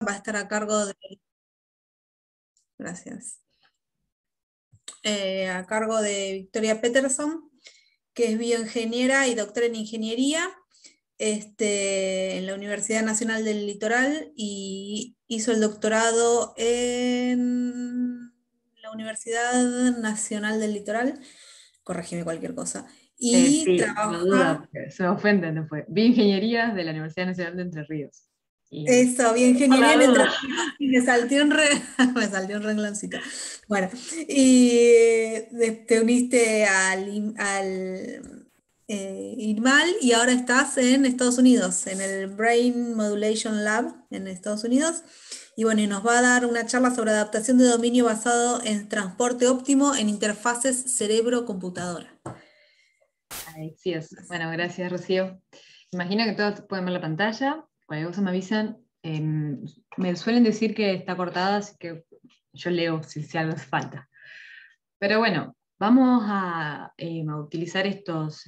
va a estar a cargo de... Gracias. A cargo de Victoria Peterson, que es bioingeniera y doctora en ingeniería en la Universidad Nacional del Litoral, y hizo el doctorado en la Universidad Nacional del Litoral, corregime cualquier cosa, y Sí, no duda, trabaja... porque se me ofenden después. Bioingeniería de la Universidad Nacional de Entre Ríos. Y, Eso, por bioingeniería la en Entre duda. Ríos, sí, me salté me salté un rengloncito. Bueno, y te uniste al INMAL y ahora estás en Estados Unidos, en el Brain Modulation Lab en Estados Unidos. Y bueno, y nos va a dar una charla sobre adaptación de dominio basado en transporte óptimo en interfaces cerebro-computadora. Así es. Bueno, gracias, Rocío. Imagino que todos pueden ver la pantalla. Cualquier cosa me avisan. Me suelen decir que está cortada, así que yo leo si algo hace falta. Pero bueno, vamos a utilizar estos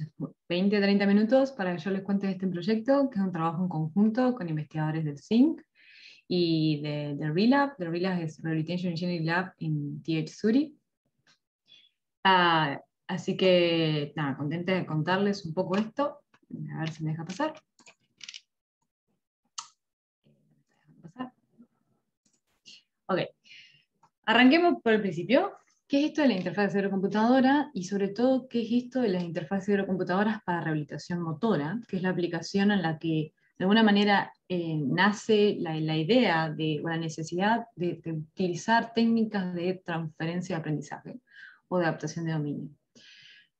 20 30 minutos para que yo les cuente de este proyecto, que es un trabajo en conjunto con investigadores del CINC y de RELAB. The RELAB es Rehabilitation Engineering Lab en TH Zurich. Así que, nada, contenta de contarles un poco esto. A ver si me deja pasar. Ok, arranquemos por el principio. ¿Qué es esto de la interfaz cerebro-computadora? Y sobre todo, ¿qué es esto de las interfaces cerebro-computadoras para rehabilitación motora? Que es la aplicación en la que, de alguna manera, nace la idea o la necesidad de utilizar técnicas de transferencia de aprendizaje o de adaptación de dominio.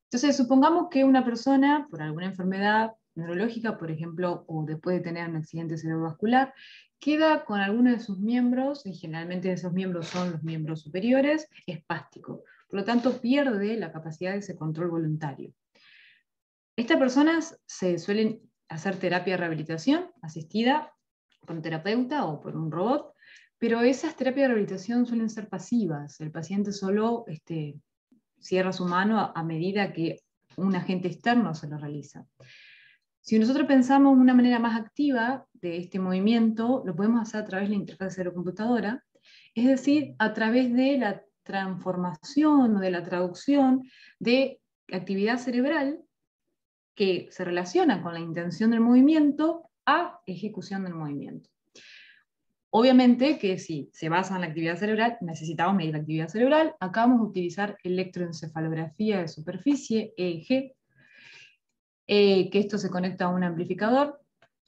Entonces, supongamos que una persona, por alguna enfermedad neurológica, por ejemplo, o después de tener un accidente cerebrovascular, queda con alguno de sus miembros, y generalmente esos miembros son los miembros superiores, espástico. Por lo tanto, pierde la capacidad de ese control voluntario. Estas personas se suelen hacer terapia de rehabilitación asistida por un terapeuta o por un robot, pero esas terapias de rehabilitación suelen ser pasivas. El paciente solo cierra su mano a medida que un agente externo se lo realiza. Si nosotros pensamos una manera más activa de este movimiento, lo podemos hacer a través de la interfaz cerebro-computadora, es decir, a través de la transformación o de la traducción de actividad cerebral que se relaciona con la intención del movimiento a ejecución del movimiento. Obviamente que si se basa en la actividad cerebral, necesitamos medir la actividad cerebral. Acá vamos a utilizar electroencefalografía de superficie, EEG, que esto se conecta a un amplificador.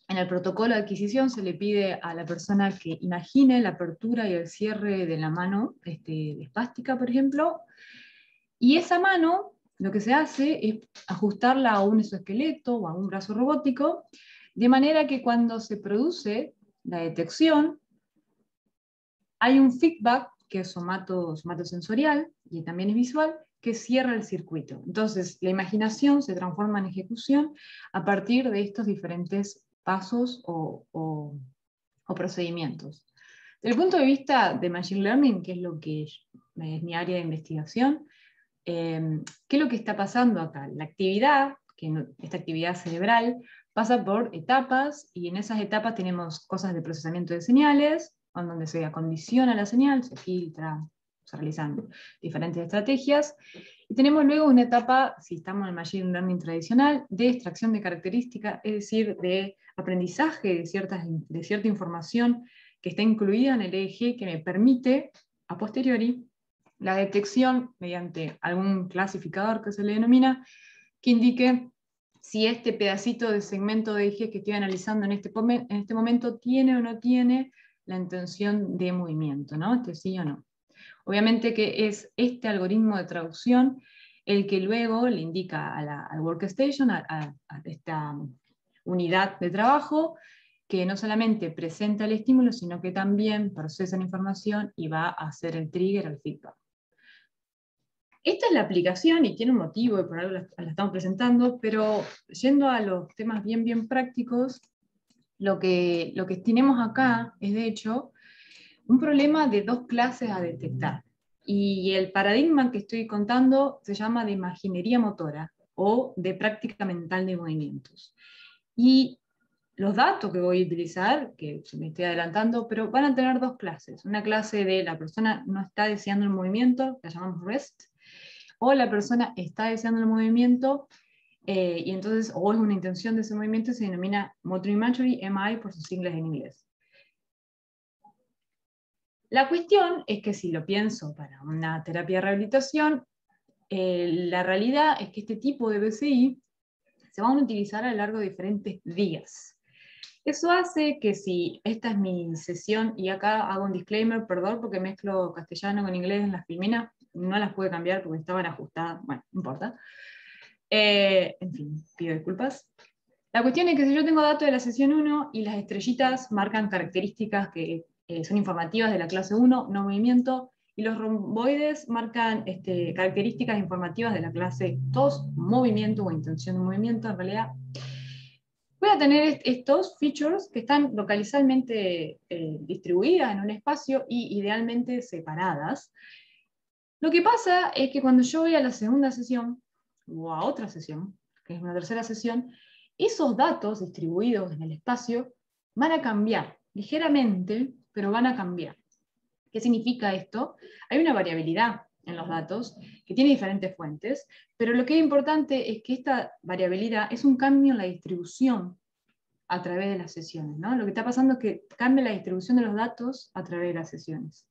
En el protocolo de adquisición se le pide a la persona que imagine la apertura y el cierre de la mano espástica, por ejemplo, y esa mano lo que se hace es ajustarla a un exoesqueleto o a un brazo robótico, de manera que cuando se produce la detección, hay un feedback que es somatosensorial y también es visual, que cierra el circuito. Entonces, la imaginación se transforma en ejecución a partir de estos diferentes pasos o procedimientos. Desde el punto de vista de Machine Learning, que es lo que es mi área de investigación, ¿qué es lo que está pasando acá? La actividad, esta actividad cerebral, pasa por etapas, y en esas etapas tenemos cosas de procesamiento de señales, en donde se acondiciona la señal, se filtra, se realizan diferentes estrategias, y tenemos luego una etapa, si estamos en el Machine Learning tradicional, de extracción de características, es decir, de aprendizaje de cierta información que está incluida en el EEG, que me permite, a posteriori, la detección mediante algún clasificador que se le denomina, que indique si este pedacito de segmento de eje que estoy analizando en este momento tiene o no tiene la intención de movimiento, ¿no? Sí o no. Obviamente que es este algoritmo de traducción el que luego le indica al workstation, a esta unidad de trabajo, que no solamente presenta el estímulo, sino que también procesa la información y va a hacer el trigger al feedback. Esta es la aplicación y tiene un motivo, y por algo la estamos presentando, pero yendo a los temas bien prácticos, lo que tenemos acá es, de hecho, un problema de dos clases a detectar. Y el paradigma que estoy contando se llama de imaginería motora o de práctica mental de movimientos. Y los datos que voy a utilizar, que se me estoy adelantando, pero van a tener dos clases. Una clase de la persona no está deseando el movimiento, que llamamos REST, o la persona está deseando el movimiento, y entonces, o es una intención de ese movimiento, se denomina Motor Imagery, MI por sus siglas en inglés. La cuestión es que si lo pienso para una terapia de rehabilitación, la realidad es que este tipo de BCI se van a utilizar a lo largo de diferentes días. Eso hace que si esta es mi sesión, y acá hago un disclaimer, perdón, porque mezclo castellano con inglés en las filminas, no las pude cambiar porque estaban ajustadas, bueno, no importa. En fin, pido disculpas. La cuestión es que si yo tengo datos de la sesión 1 y las estrellitas marcan características que son informativas de la clase 1, no movimiento, y los romboides marcan características informativas de la clase 2, movimiento o intención de movimiento, en realidad. Voy a tener estos features que están localizadamente distribuidas en un espacio y idealmente separadas. Lo que pasa es que cuando yo voy a la segunda sesión, o a otra sesión, que es una tercera sesión, esos datos distribuidos en el espacio van a cambiar ligeramente, pero van a cambiar. ¿Qué significa esto? Hay una variabilidad en los datos que tiene diferentes fuentes, pero lo que es importante es que esta variabilidad es un cambio en la distribución a través de las sesiones, ¿no? Lo que está pasando es que cambia la distribución de los datos a través de las sesiones.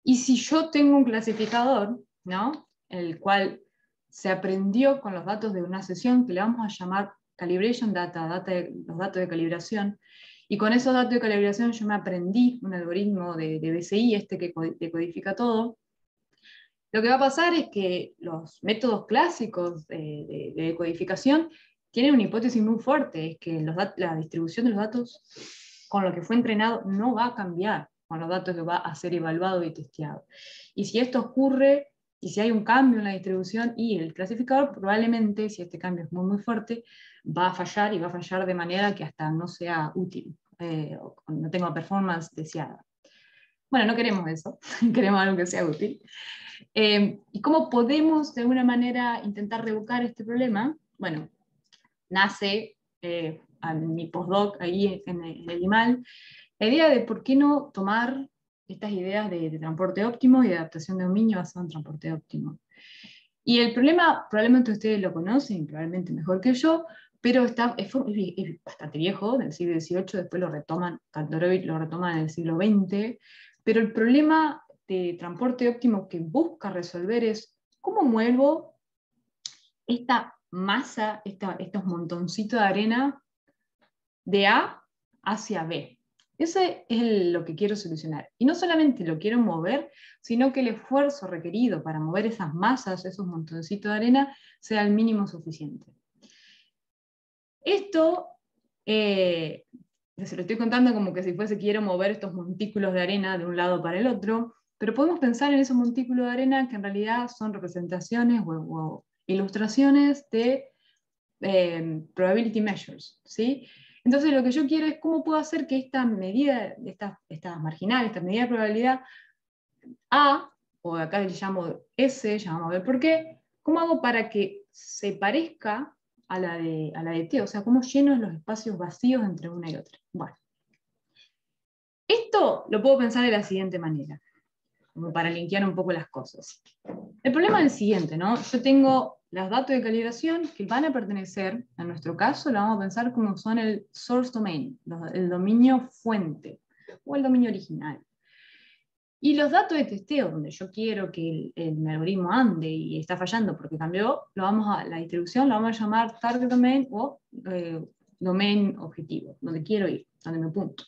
Y si yo tengo un clasificador, ¿no? El cual se aprendió con los datos de una sesión que le vamos a llamar calibration data, los datos de calibración, y con esos datos de calibración yo me aprendí un algoritmo de BCI, que decodifica todo. Lo que va a pasar es que los métodos clásicos de decodificación tienen una hipótesis muy fuerte, es que la distribución de los datos con lo que fue entrenado no va a cambiar con los datos que va a ser evaluado y testeado. Y si esto ocurre, y si hay un cambio en la distribución y el clasificador, probablemente, si este cambio es muy, muy fuerte, va a fallar, y va a fallar de manera que hasta no sea útil, o no tenga performance deseada. Bueno, no queremos eso, queremos algo que sea útil. ¿Y cómo podemos, de alguna manera, intentar revocar este problema? Bueno, nace a mi postdoc ahí en el IMAL, la idea de por qué no tomar estas ideas de transporte óptimo y de adaptación de dominio basado en transporte óptimo. Y el problema, probablemente ustedes lo conocen, probablemente mejor que yo, pero es bastante viejo, del siglo XVIII, después lo retoman, Kantorowicz lo retoma en el siglo XX, pero el problema de transporte óptimo que busca resolver es cómo muevo esta masa, estos montoncitos de arena de A hacia B. Ese es lo que quiero solucionar. Y no solamente lo quiero mover, sino que el esfuerzo requerido para mover esas masas, esos montoncitos de arena, sea el mínimo suficiente. Esto se lo estoy contando como que si fuese quiero mover estos montículos de arena de un lado para el otro, pero podemos pensar en esos montículos de arena que en realidad son representaciones o ilustraciones de probability measures, ¿sí? Entonces lo que yo quiero es cómo puedo hacer que esta medida, esta marginal, esta medida de probabilidad A, o acá le llamo S, ya vamos a ver por qué, ¿cómo hago para que se parezca a la de T? O sea, ¿cómo lleno los espacios vacíos entre una y otra? Bueno, esto lo puedo pensar de la siguiente manera, como para linkear un poco las cosas. El problema es el siguiente, ¿no? Yo tengo los datos de calibración que van a pertenecer, en nuestro caso, lo vamos a pensar como son el source domain, el dominio fuente, o el dominio original. Y los datos de testeo, donde yo quiero que el algoritmo ande y está fallando porque cambió, la distribución la vamos a llamar target domain o domain objetivo, donde quiero ir, donde me apunto.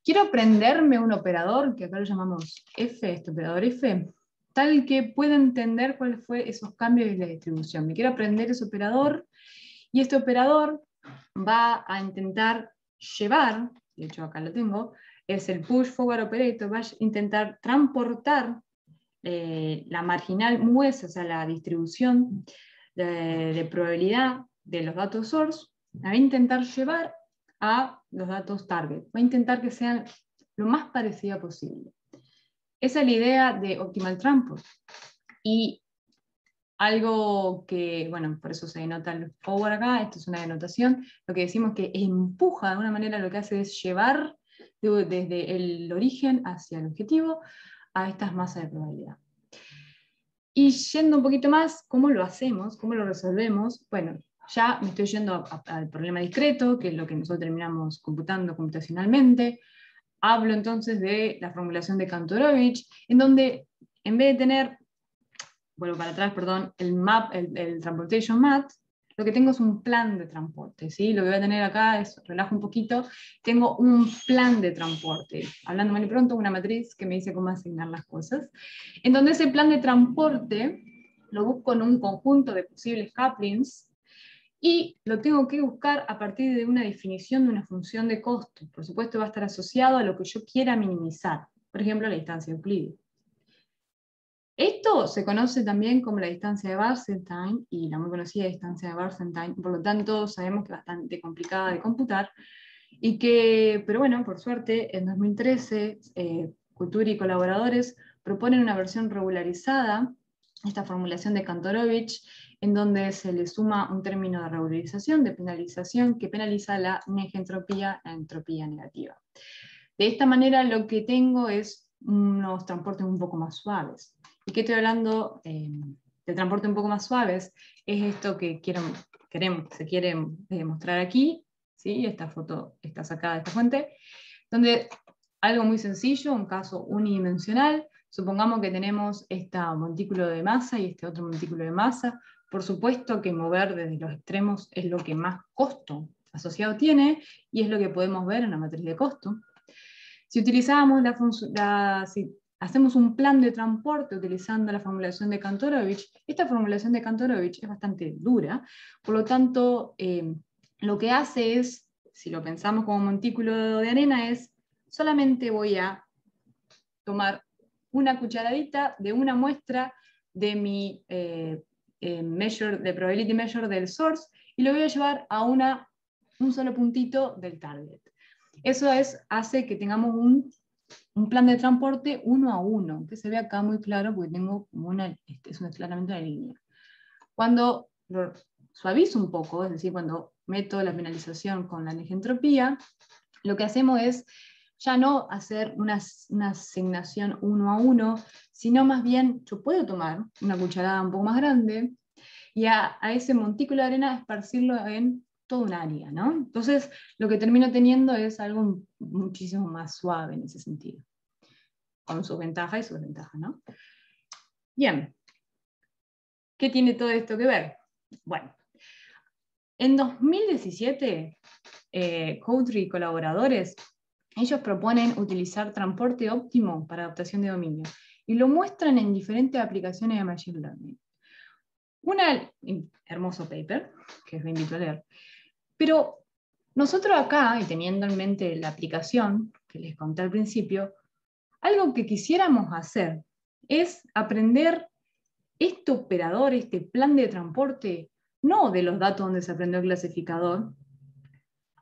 Quiero aprenderme un operador, que acá lo llamamos F, este operador F, tal que pueda entender cuáles fueron esos cambios en la distribución. Me quiero aprender ese operador, y este operador va a intentar llevar, de hecho acá lo tengo, es el push forward operator, va a intentar transportar la marginal MUES, o sea, la distribución de probabilidad de los datos source, va a intentar llevar a los datos target, va a intentar que sean lo más parecida posible. Esa es la idea de Optimal Transport. Y Algo que, bueno, por eso se denota el forward acá, esto es una denotación, lo que decimos que empuja de alguna manera, lo que hace es llevar desde el origen hacia el objetivo a estas masas de probabilidad. Y yendo un poquito más, ¿cómo lo hacemos? ¿Cómo lo resolvemos? Bueno, ya me estoy yendo al problema discreto, que es lo que nosotros terminamos computando computacionalmente. Hablo entonces de la formulación de Kantorovich, en donde en vez de tener, vuelvo para atrás, perdón, el transportation mat, lo que tengo es un plan de transporte, ¿sí? Lo que voy a tener acá es, relajo un poquito, tengo un plan de transporte. Hablando mal y pronto, una matriz que me dice cómo asignar las cosas. En donde ese plan de transporte lo busco en un conjunto de posibles couplings y lo tengo que buscar a partir de una definición de una función de costo. Por supuesto va a estar asociado a lo que yo quiera minimizar, por ejemplo la distancia euclídea. Esto se conoce también como la distancia de Barzentain, y la muy conocida distancia de Barzentain, por lo tanto sabemos que es bastante complicada de computar, y que, pero bueno, por suerte, en 2013, Couturi y colaboradores proponen una versión regularizada, esta formulación de Kantorovich, en donde se le suma un término de regularización, de penalización, que penaliza la negentropía, la entropía negativa. De esta manera lo que tengo es unos transportes un poco más suaves. ¿Y qué estoy hablando de transporte un poco más suaves? Es esto que se quiere mostrar aquí, ¿sí? Esta foto está sacada de esta fuente, donde algo muy sencillo, un caso unidimensional, supongamos que tenemos este montículo de masa y este otro montículo de masa. Por supuesto que mover desde los extremos es lo que más costo asociado tiene, y es lo que podemos ver en la matriz de costo. Si utilizamos si hacemos un plan de transporte utilizando la formulación de Kantorovich, esta formulación de Kantorovich es bastante dura, por lo tanto, lo que hace es, si lo pensamos como montículo de arena, es solamente voy a tomar una cucharadita de una muestra de mi de probability measure del source y lo voy a llevar a un solo puntito del target. Eso hace que tengamos un plan de transporte 1 a 1, que se ve acá muy claro porque tengo como es claramente una línea. Cuando lo suavizo un poco, es decir, cuando meto la penalización con la negentropía, lo que hacemos es ya no hacer una asignación 1 a 1, sino más bien yo puedo tomar una cucharada un poco más grande y a ese montículo de arena esparcirlo en todo un área, ¿no? Entonces, lo que termino teniendo es algo muchísimo más suave en ese sentido, con sus ventajas y sus desventajas, ¿no? Bien, ¿qué tiene todo esto que ver? Bueno, en 2017, Couturi y colaboradores, ellos proponen utilizar transporte óptimo para adaptación de dominio, y lo muestran en diferentes aplicaciones de Machine Learning. Un hermoso paper, que os invito a leer. Pero nosotros acá, y teniendo en mente la aplicación que les conté al principio, algo que quisiéramos hacer es aprender este operador, este plan de transporte, no de los datos donde se aprendió el clasificador,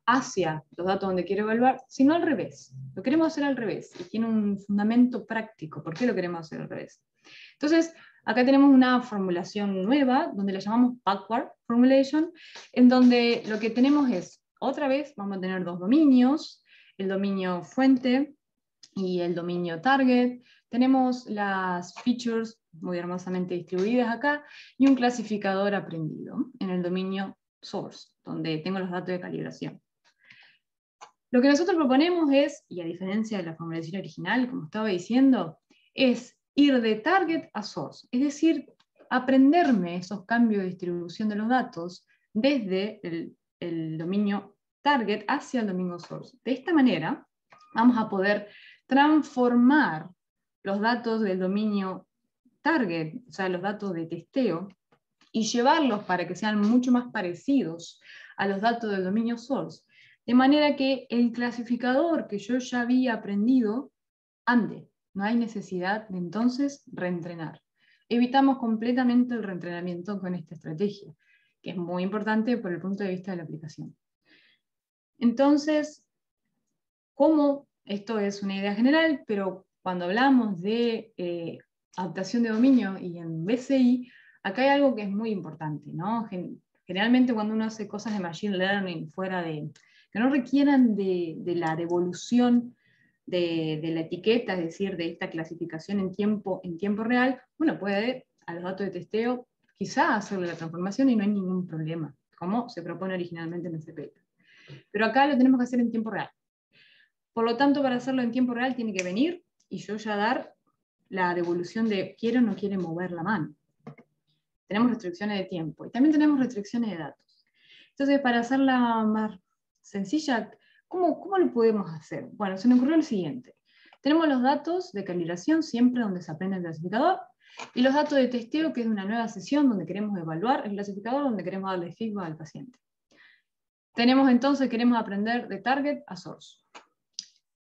hacia los datos donde quiero evaluar, sino al revés. Lo queremos hacer al revés, y tiene un fundamento práctico. ¿Por qué lo queremos hacer al revés? Entonces, acá tenemos una formulación nueva, donde la llamamos backward formulation, en donde lo que tenemos es, otra vez, vamos a tener dos dominios, el dominio fuente y el dominio target. Tenemos las features muy hermosamente distribuidas acá, y un clasificador aprendido en el dominio source, donde tengo los datos de calibración. Lo que nosotros proponemos es, y a diferencia de la formulación original, como estaba diciendo, es ir de target a source, es decir, aprenderme esos cambios de distribución de los datos desde el dominio target hacia el dominio source. De esta manera, vamos a poder transformar los datos del dominio target, o sea, los datos de testeo, y llevarlos para que sean mucho más parecidos a los datos del dominio source, de manera que el clasificador que yo ya había aprendido ande. No hay necesidad de entonces reentrenar. Evitamos completamente el reentrenamiento con esta estrategia, que es muy importante por el punto de vista de la aplicación. Entonces, ¿cómo? Esto es una idea general, pero cuando hablamos de adaptación de dominio y en BCI, acá hay algo que es muy importante, ¿no? Generalmente cuando uno hace cosas de machine learning que no requieran de la devolución de la etiqueta, es decir, de esta clasificación en tiempo real, uno puede a los datos de testeo quizá hacerle la transformación y no hay ningún problema, como se propone originalmente en ese paper. Pero acá lo tenemos que hacer en tiempo real. Por lo tanto, para hacerlo en tiempo real tiene que venir y yo ya dar la devolución de quiere o no quiere mover la mano. Tenemos restricciones de tiempo y también tenemos restricciones de datos. Entonces, para hacerla más sencilla, ¿cómo lo podemos hacer? Bueno, se me ocurrió lo siguiente. Tenemos los datos de calibración, siempre donde se aprende el clasificador, y los datos de testeo, que es una nueva sesión donde queremos evaluar el clasificador, donde queremos darle feedback al paciente. Tenemos entonces, queremos aprender de target a source.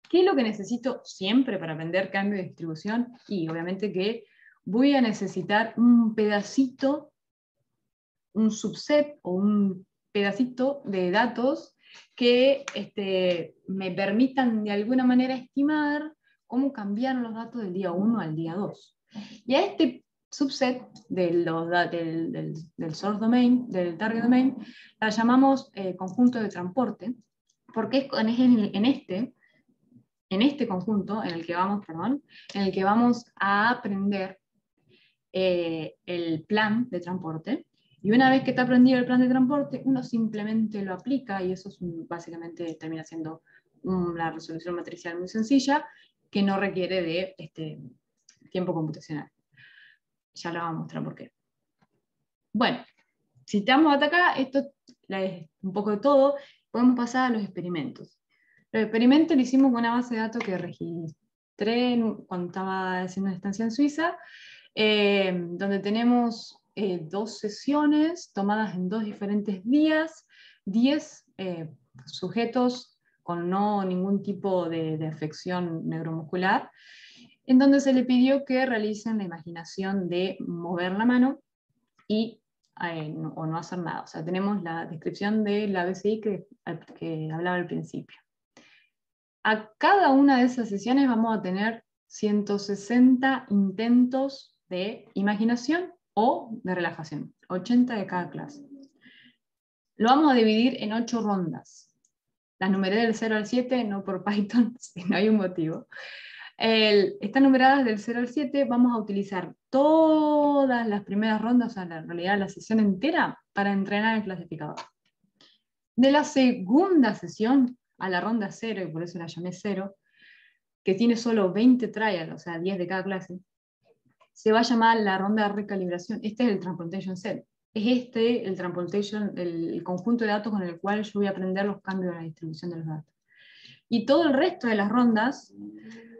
¿Qué es lo que necesito siempre para aprender cambio de distribución? Y obviamente que voy a necesitar un pedacito, un subset o un pedacito de datos que me permitan de alguna manera estimar cómo cambiaron los datos del día 1 al día 2. Y a este subset del source domain, del target domain, la llamamos conjunto de transporte, porque es en este conjunto en el que vamos a aprender el plan de transporte. Y una vez que está aprendido el plan de transporte, uno simplemente lo aplica y eso básicamente termina siendo una resolución matricial muy sencilla que no requiere de tiempo computacional. Ya lo vamos a mostrar por qué. Bueno, si estamos hasta acá, esto es un poco de todo, podemos pasar a los experimentos. Los experimentos lo hicimos con una base de datos que registré cuando estaba haciendo una estancia en Suiza, donde tenemos 2 sesiones tomadas en 2 diferentes días, 10 sujetos con ningún tipo de afección neuromuscular, en donde se le pidió que realicen la imaginación de mover la mano o no hacer nada. O sea, tenemos la descripción de la BCI que hablaba al principio. A cada una de esas sesiones vamos a tener 160 intentos de imaginación o de relajación, 80 de cada clase. Lo vamos a dividir en 8 rondas. Las numeré del 0 al 7, no por Python, no hay un motivo. Están numeradas del 0 al 7, vamos a utilizar todas las primeras rondas, o sea, en realidad la sesión entera, para entrenar el clasificador. De la segunda sesión a la ronda 0, y por eso la llamé 0, que tiene solo 20 trials, o sea, 10 de cada clase, se va a llamar la ronda de recalibración. Este es el transportation set. Es el conjunto de datos con el cual yo voy a aprender los cambios de la distribución de los datos. Y todo el resto de las rondas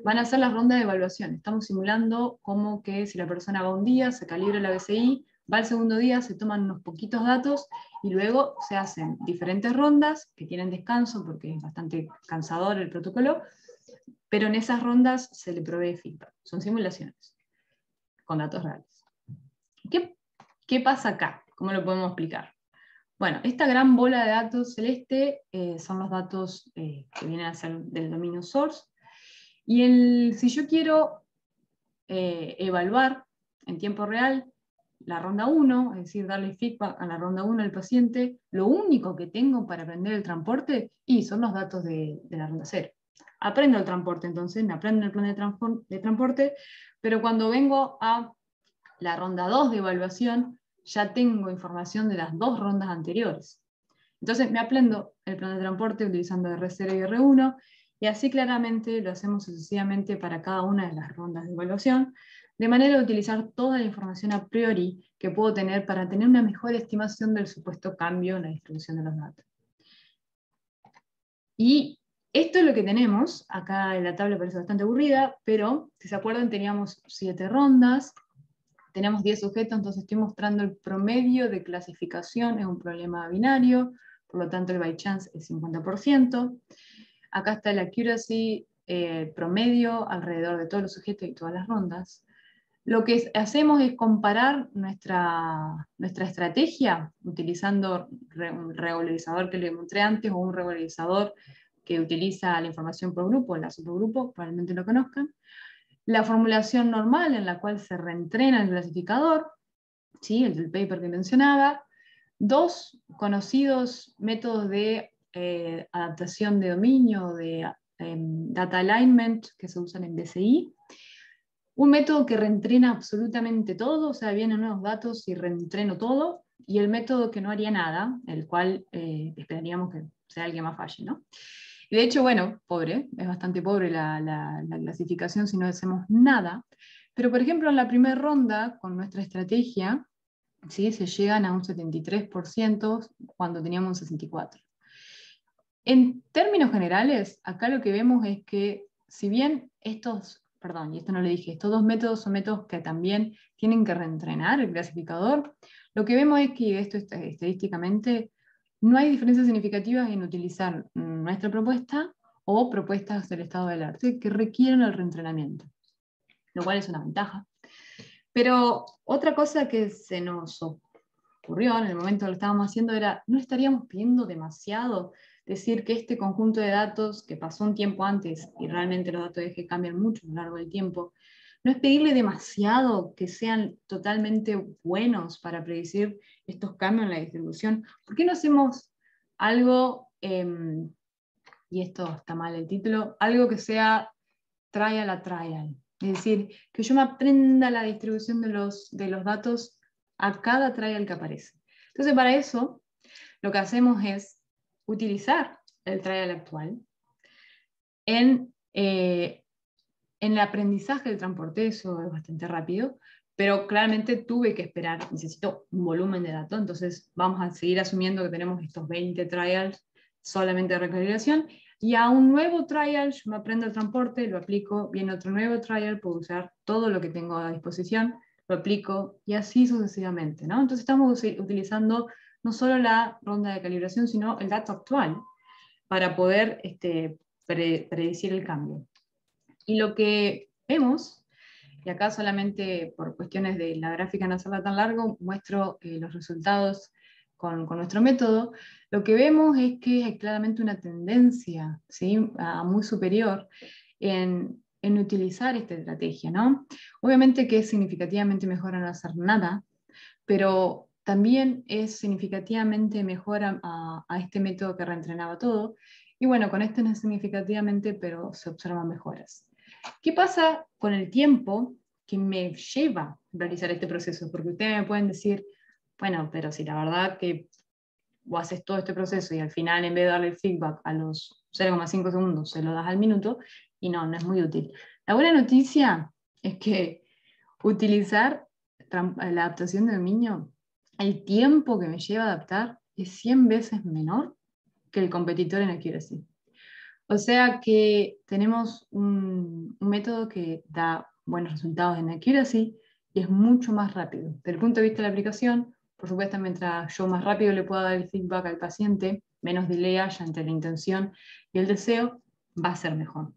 van a ser las rondas de evaluación. Estamos simulando como que si la persona va un día, se calibra la BCI, va el segundo día, se toman unos poquitos datos y luego se hacen diferentes rondas que tienen descanso porque es bastante cansador el protocolo, pero en esas rondas se le provee feedback. Son simulaciones con datos reales. ¿Qué pasa acá? ¿Cómo lo podemos explicar? Bueno, esta gran bola de datos celeste son los datos que vienen a ser del dominio source. Y si yo quiero evaluar en tiempo real la ronda 1, es decir, darle feedback a la ronda 1 al paciente, lo único que tengo para aprender el transporte son los datos de la ronda 0. Aprendo el transporte, entonces me aprendo el plan de transporte, pero cuando vengo a la ronda 2 de evaluación, ya tengo información de las 2 rondas anteriores. Entonces me aprendo el plan de transporte utilizando R0 y R1, y así claramente lo hacemos sucesivamente para cada una de las rondas de evaluación, de manera de utilizar toda la información a priori que puedo tener para tener una mejor estimación del supuesto cambio en la distribución de los datos. Y esto es lo que tenemos. Acá en la tabla parece bastante aburrida, pero si se acuerdan teníamos 7 rondas, tenemos 10 sujetos, entonces estoy mostrando el promedio de clasificación, es un problema binario, por lo tanto el by chance es 50%. Acá está el accuracy promedio alrededor de todos los sujetos y todas las rondas. Lo que hacemos es comparar nuestra estrategia utilizando un regularizador que le mostré antes o un regularizador que utiliza la información por grupo, la subgrupo, probablemente lo conozcan. La formulación normal en la cual se reentrena el clasificador ¿sí? El del paper que mencionaba. 2 conocidos métodos de adaptación de dominio, de data alignment, que se usan en BCI. Un método que reentrena absolutamente todo, o sea, vienen nuevos datos y reentreno todo, y el método que no haría nada, el cual esperaríamos que sea el que más falle, ¿no? Y de hecho, bueno, pobre, es bastante pobre la clasificación si no hacemos nada, pero por ejemplo en la primera ronda, con nuestra estrategia, ¿sí? Se llegan a un 73% cuando teníamos un 64%. En términos generales, acá lo que vemos es que si bien estos, perdón, y esto no lo dije, estos 2 métodos son métodos que también tienen que reentrenar el clasificador, lo que vemos es que esto estadísticamente no hay diferencias significativas en utilizar nuestra propuesta o propuestas del estado del arte que requieren el reentrenamiento, lo cual es una ventaja. Pero otra cosa que se nos ocurrió en el momento que lo estábamos haciendo era, ¿no estaríamos pidiendo demasiado? Decir que este conjunto de datos que pasó un tiempo antes, y realmente los datos de eje cambian mucho a lo largo del tiempo, no es pedirle demasiado que sean totalmente buenos para predecir estos cambios en la distribución. ¿Por qué no hacemos algo, y esto está mal el título, algo que sea trial a trial? Es decir, que yo me aprenda la distribución de los datos a cada trial que aparece. Entonces, para eso, lo que hacemos es utilizar el trial actual en el aprendizaje del transporte. Eso es bastante rápido, pero claramente tuve que esperar, necesito un volumen de datos, entonces vamos a seguir asumiendo que tenemos estos 20 trials solamente de recalibración, y a un nuevo trial yo me aprendo el transporte, lo aplico, viene otro nuevo trial, puedo usar todo lo que tengo a disposición, lo aplico, y así sucesivamente, ¿no? Entonces estamos utilizando no solo la ronda de calibración, sino el dato actual para poder predecir el cambio. Y lo que vemos, y acá solamente por cuestiones de la gráfica no hacerla tan largo, muestro los resultados con nuestro método, lo que vemos es que hay claramente una tendencia, ¿sí? Muy superior en utilizar esta estrategia, ¿no? Obviamente que es significativamente mejor a no hacer nada, pero también es significativamente mejor a este método que reentrenaba todo, y bueno, con este no es significativamente, pero se observan mejoras. ¿Qué pasa con el tiempo que me lleva realizar este proceso? Porque ustedes me pueden decir, bueno, pero si la verdad que vos haces todo este proceso y al final en vez de darle el feedback a los 0,5 segundos, se lo das al minuto, y no es muy útil. La buena noticia es que utilizar la adaptación de dominio, el tiempo que me lleva a adaptar es 100 veces menor que el competidor en accuracy. O sea que tenemos un método que da buenos resultados en accuracy y es mucho más rápido. Desde el punto de vista de la aplicación, por supuesto, mientras yo más rápido le pueda dar el feedback al paciente, menos delay haya entre la intención y el deseo, va a ser mejor.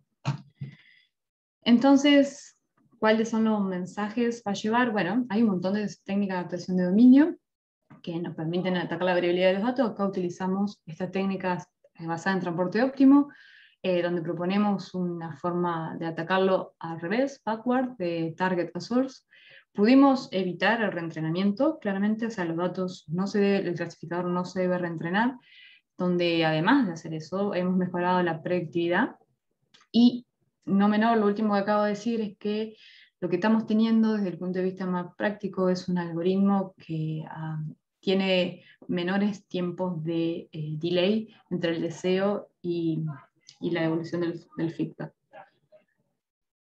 Entonces, ¿cuáles son los mensajes para llevar? Bueno, hay un montón de técnicas de adaptación de dominio que nos permiten atacar la variabilidad de los datos. Acá utilizamos estas técnicas basadas en transporte óptimo, donde proponemos una forma de atacarlo al revés, backward, de target a source. Pudimos evitar el reentrenamiento, claramente, o sea, los datos el clasificador no se debe reentrenar, donde además de hacer eso, hemos mejorado la predictividad. Y no menor, lo último que acabo de decir es que lo que estamos teniendo desde el punto de vista más práctico es un algoritmo que tiene menores tiempos de delay entre el deseo y la evolución del feedback.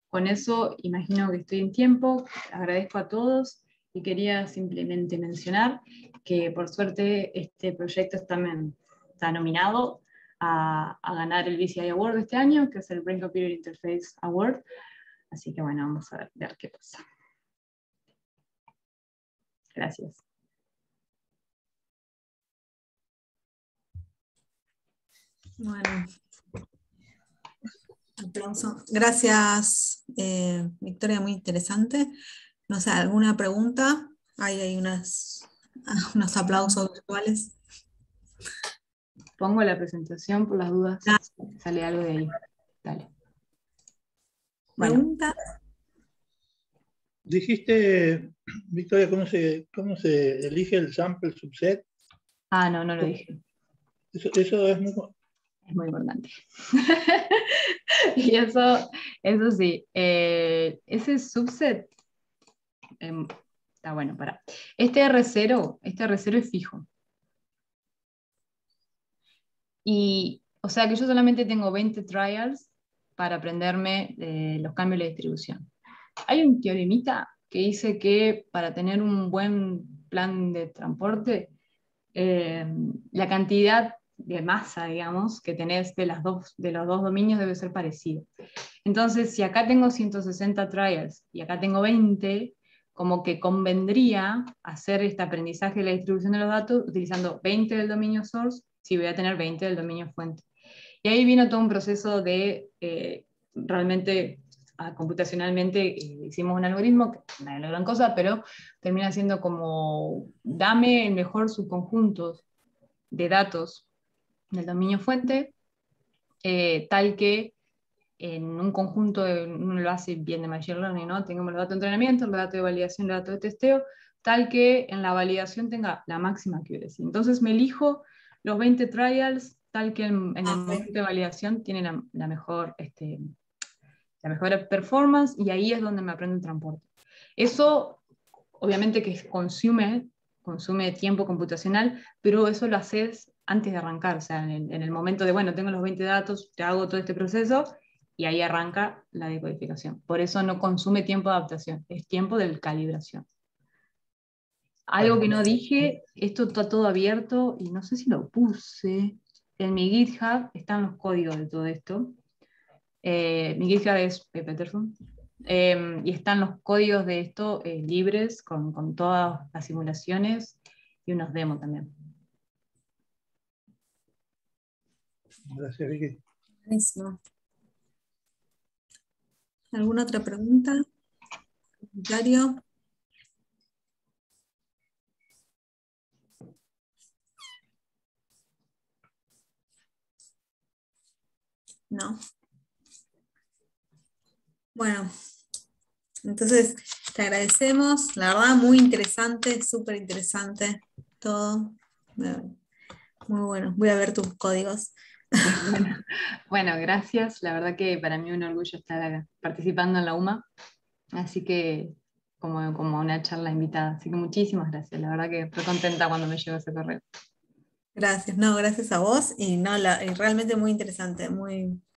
Con eso imagino que estoy en tiempo, agradezco a todos y quería simplemente mencionar que por suerte este proyecto está nominado a ganar el BCI Award de este año, que es el Brain Computer Interface Award. Así que bueno, vamos a ver qué pasa. Gracias. Bueno, aplauso. Gracias, Victoria, muy interesante. No sé, ¿alguna pregunta? Hay unos aplausos virtuales. Pongo la presentación por las dudas, si sale algo de ahí. Dale. Bueno. ¿Preguntas? Dijiste, Victoria, ¿cómo se elige el sample subset? Ah, no lo dije. Eso es muy... Es muy importante. Y eso sí, ese subset está bueno, para. Este R0 es fijo. Y, o sea que yo solamente tengo 20 trials para aprenderme los cambios de distribución. Hay un teoremita que dice que para tener un buen plan de transporte, la cantidad de masa, digamos, que tenés de los dos dominios debe ser parecida. Entonces, si acá tengo 160 trials y acá tengo 20, como que convendría hacer este aprendizaje de la distribución de los datos utilizando 20 del dominio source, si voy a tener 20 del dominio fuente. Y ahí vino todo un proceso de realmente computacionalmente hicimos un algoritmo, que no es la gran cosa, pero termina siendo como, dame el mejor subconjunto de datos del dominio fuente, tal que en un conjunto, uno lo hace bien de Machine Learning, ¿no? Tengamos los datos de entrenamiento, los datos de validación, los datos de testeo, tal que en la validación tenga la máxima accuracy. Entonces me elijo los 20 trials, tal que en el momento de validación tienen la mejor performance, y ahí es donde me aprendo el transporte. Eso, obviamente que consume tiempo computacional, pero eso lo haces antes de arrancar, o sea, en el momento de, bueno, tengo los 20 datos, te hago todo este proceso, y ahí arranca la decodificación. Por eso no consume tiempo de adaptación, es tiempo de calibración. Algo que no dije, esto está todo abierto, y no sé si lo puse, en mi GitHub están los códigos de todo esto. Mi GitHub es Peterson, y están los códigos de esto libres, con todas las simulaciones, y unos demos también. Gracias, Vicky. Buenísimo. ¿Alguna otra pregunta? ¿Comentario? No. Bueno, entonces te agradecemos, la verdad muy interesante, súper interesante todo. Muy bueno, voy a ver tus códigos. Bueno, gracias. La verdad que para mí es un orgullo estar participando en la UMA, así que como una charla invitada. Así que muchísimas gracias. La verdad que estoy contenta cuando me llegó ese correo. Gracias, no, gracias a vos y no, y realmente muy interesante, muy,